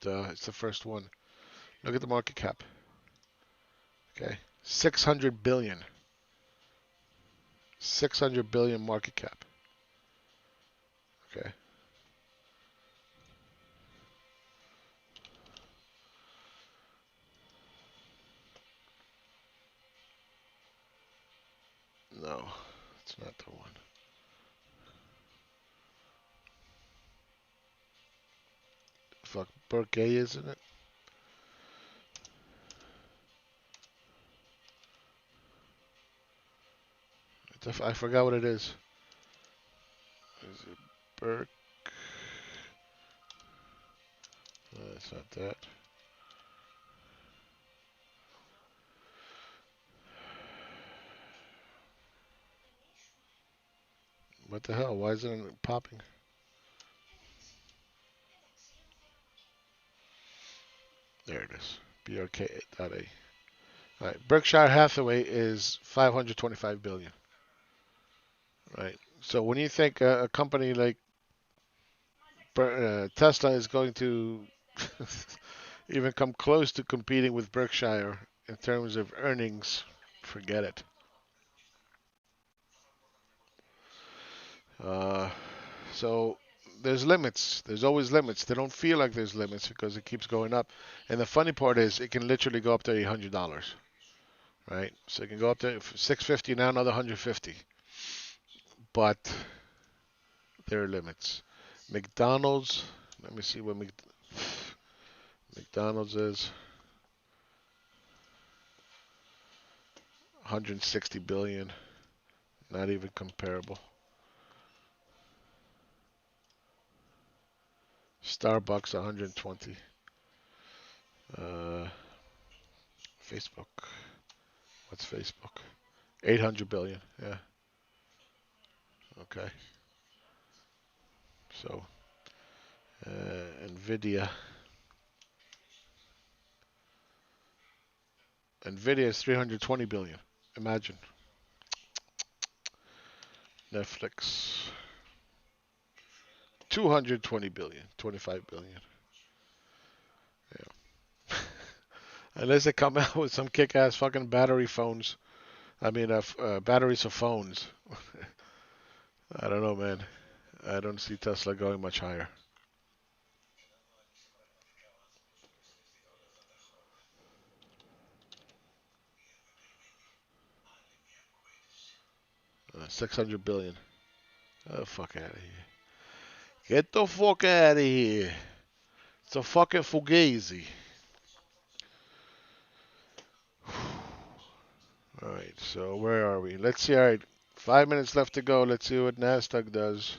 S1: It's the first one. Look at the market cap. Okay, 600 billion. 600 billion market cap. Okay. No, it's not the one. Fuck, Burkay, isn't it? I forgot what it is. Is it Burke? It's not that. What the hell? Why isn't it popping? There it is. BRK.A. All right. Berkshire Hathaway is 525 billion. Right. So when you think a company like Tesla is going to even come close to competing with Berkshire in terms of earnings, forget it. Uh, so there's limits. There's always limits. They don't feel like there's limits because it keeps going up. And the funny part is it can literally go up to $800, right? So it can go up to 650 now, another 150. But there are limits. McDonald's. Let me see what McDonald's is. 160 billion. Not even comparable. Starbucks 120. Facebook. What's Facebook? 800 billion. Yeah. Okay. So, Nvidia. Nvidia is 320 billion. Imagine. Netflix. 220 billion. 25 billion. Yeah. Unless they come out with some kick-ass fucking battery phones. I mean, batteries for phones. I don't know, man. I don't see Tesla going much higher. $600 billion. Oh, fuck out of here. Get the fuck out of here. It's a fucking fugazi. All right, so where are we? Let's see. All right, 5 minutes left to go. Let's see what Nasdaq does.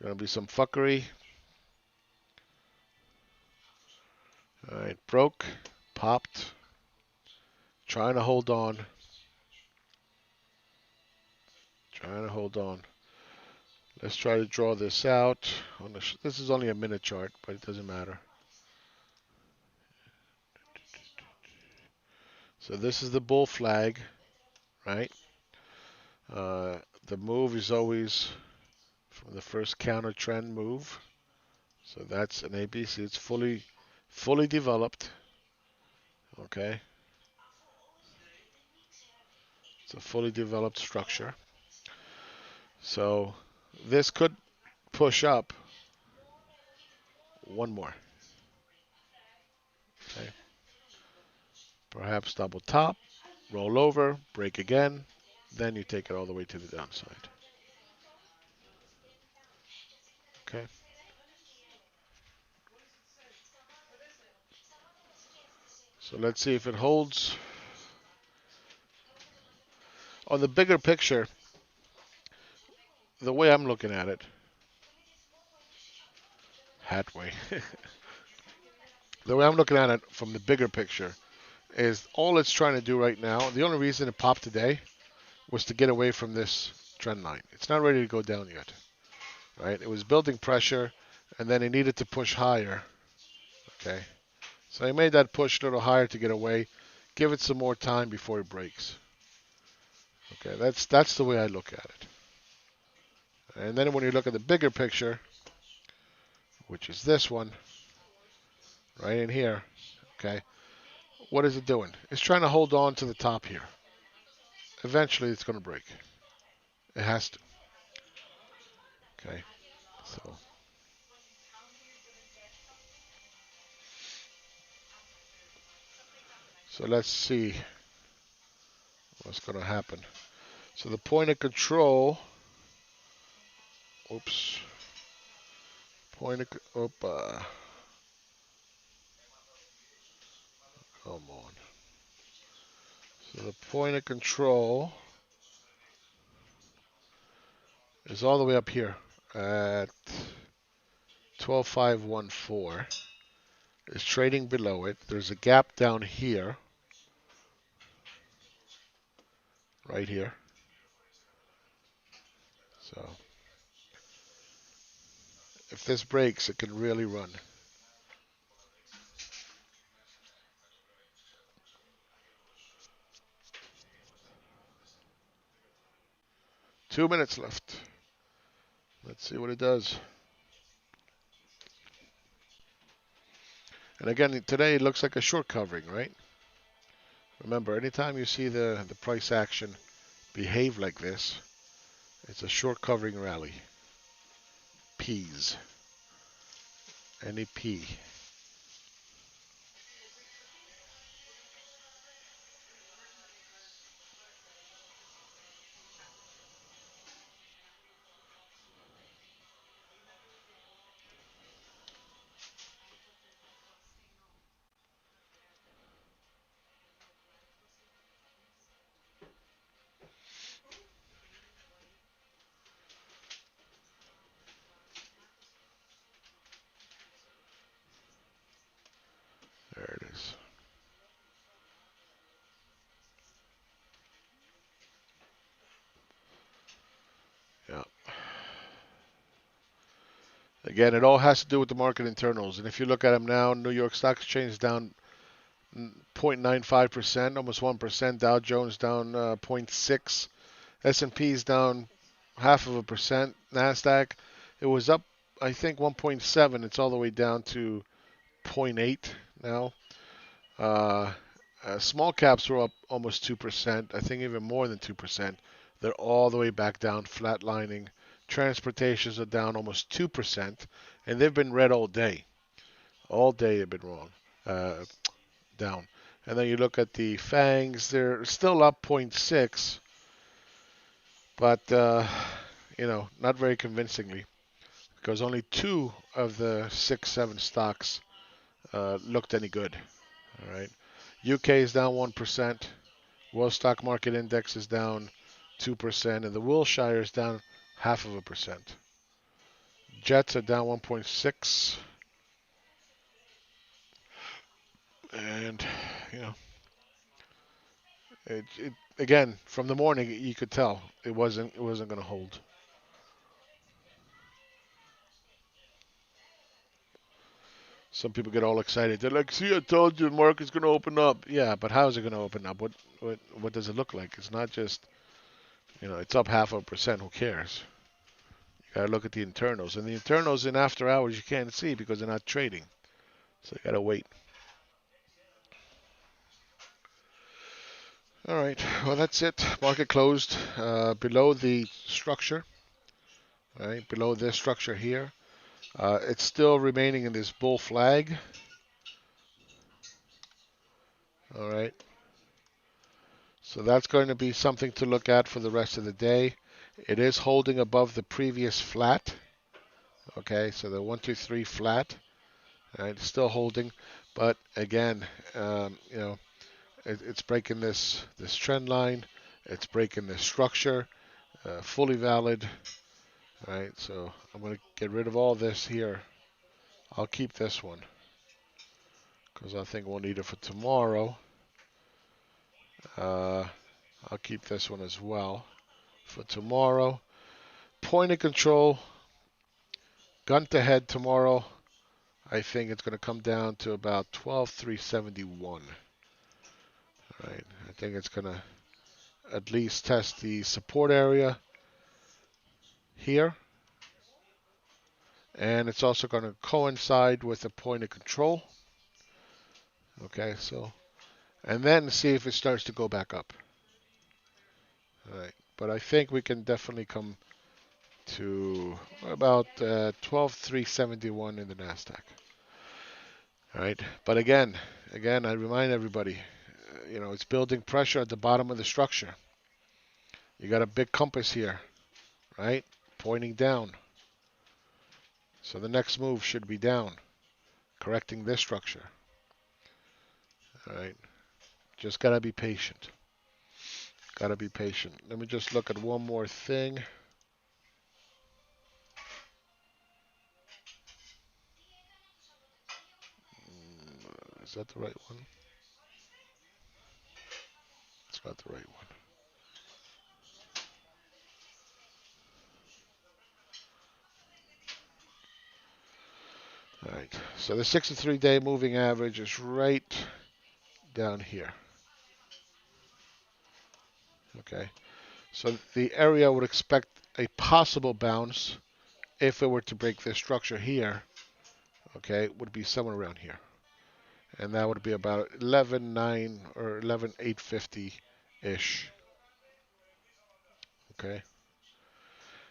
S1: Gonna be some fuckery. All right, broke, popped, trying to hold on, trying to hold on. Let's try to draw this out. This is only a minute chart, but it doesn't matter. So this is the bull flag, right? The move is always from the first counter trend move. So that's an ABC. It's fully developed. Okay. It's a fully developed structure. So this could push up one more. Okay. Perhaps double top, roll over, break again, then you take it all the way to the downside. Okay. So let's see if it holds. On the bigger picture, the way I'm looking at it, Hatway. The way I'm looking at it from the bigger picture is all it's trying to do right now. The only reason it popped today was to get away from this trend line. It's not ready to go down yet, right? It was building pressure, and then it needed to push higher. Okay, so I made that push a little higher to get away. Give it some more time before it breaks. Okay, that's the way I look at it. And then when you look at the bigger picture, which is this one, right in here, okay, what is it doing? It's trying to hold on to the top here. Eventually, it's going to break. It has to. Okay, so let's see what's going to happen. So the point of control. Oops. Point of. Come on. So the point of control is all the way up here at 12,514. It's trading below it. There's a gap down here, right here. So if this breaks, it can really run. Two minutes left. Let's see what it does. And again, today it looks like a short covering, right? Remember, anytime you see the price action behave like this, it's a short covering rally. P's. Any P. There it is. Yeah. Again, it all has to do with the market internals. And if you look at them now, New York Stock Exchange is down 0.95%, almost 1%. Dow Jones down 0.6. S&P is down 0.5%. Nasdaq, it was up, I think, 1.7. It's all the way down to 0.8 now. Small caps were up almost 2%. I think even more than 2%. They're all the way back down, flatlining. Transportations are down almost 2%, and they've been red all day. All day they've been wrong, down. And then you look at the FANGs, they're still up 0.6, but, not very convincingly, because only two of the 6, 7 stocks looked any good. All right. UK is down 1%. World Stock Market Index is down 2%, and the Wilshire is down 0.5%. Jets are down 1.6, and again, from the morning you could tell it wasn't going to hold. Some people get all excited. They're like, "See, I told you the market's going to open up." Yeah, but how is it going to open up? What does it look like? It's not just it's up 0.5%. Who cares? You got to look at the internals, and the internals in after hours you can't see because they're not trading. So you got to wait. All right. Well, that's it. Market closed below the structure. All right, below this structure here. It's still remaining in this bull flag. All right. So that's going to be something to look at for the rest of the day. It is holding above the previous flat. Okay, so the 1, 2, 3 flat. All right, still holding, but again, it's breaking this trend line. It's breaking this structure. Fully valid. All right, so I'm going to get rid of all this here. I'll keep this one because I think we'll need it for tomorrow. I'll keep this one as well for tomorrow. Point of control, gun to head tomorrow. I think it's going to come down to about 12,371. All right, I think it's going to at least test the support area here. And it's also going to coincide with the point of control. Okay, so and then see if it starts to go back up. All right, but I think we can definitely come to about 12,371 in the Nasdaq. All right, but again, I remind everybody, it's building pressure at the bottom of the structure. You got a big compass here, right, pointing down. So the next move should be down, correcting this structure. All right, just gotta be patient. Gotta be patient. Let me just look at one more thing. Is that the right one? It's not the right one. All right, so the 63-day moving average is right down here. Okay, so the area would expect a possible bounce if it were to break this structure here. Okay, would be somewhere around here, and that would be about 11.9 or 11.850 ish. Okay,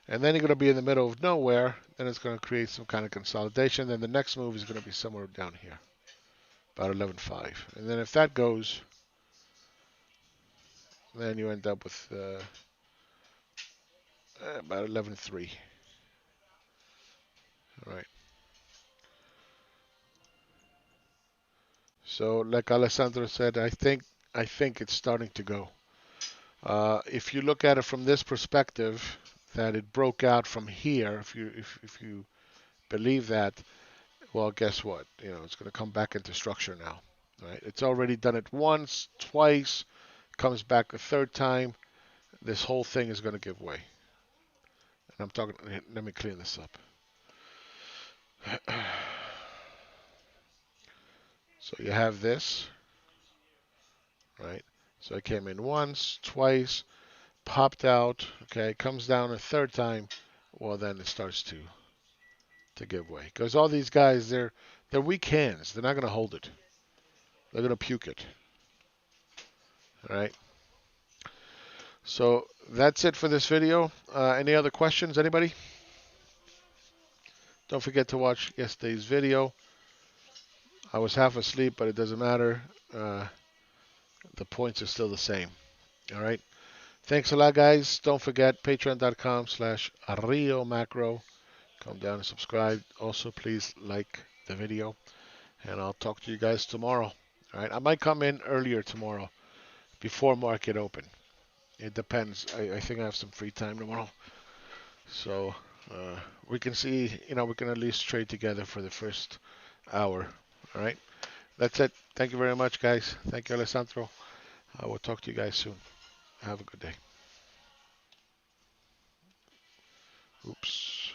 S1: and then you're going to be in the middle of nowhere. Then it's going to create some kind of consolidation. Then the next move is going to be somewhere down here, about 11.5, and then if that goes, then you end up with about 11.3. All right. So, like Alessandro said, I think it's starting to go. If you look at it from this perspective, that it broke out from here, if you believe that, well, guess what? It's going to come back into structure now. Right? It's already done it once, twice, comes back a third time. This whole thing is going to give way. And I'm talking. Let me clean this up. So you have this, right? So it came in once, twice, popped out. Okay, comes down a third time. Well, then it starts to give way because all these guys, they're weak hands. They're not going to hold it. They're going to puke it. All right. So that's it for this video. Any other questions? Anybody? Don't forget to watch yesterday's video. I was half asleep, but it doesn't matter. The points are still the same. All right. Thanks a lot, guys. Don't forget patreon.com/RealMacro. Come down and subscribe. Also, please like the video, and I'll talk to you guys tomorrow. All right. I might come in earlier tomorrow before market open. It depends. I think I have some free time tomorrow. So we can see, we can at least trade together for the first hour. All right. That's it. Thank you very much, guys. Thank you, Alessandro. I will talk to you guys soon. Have a good day. Oops.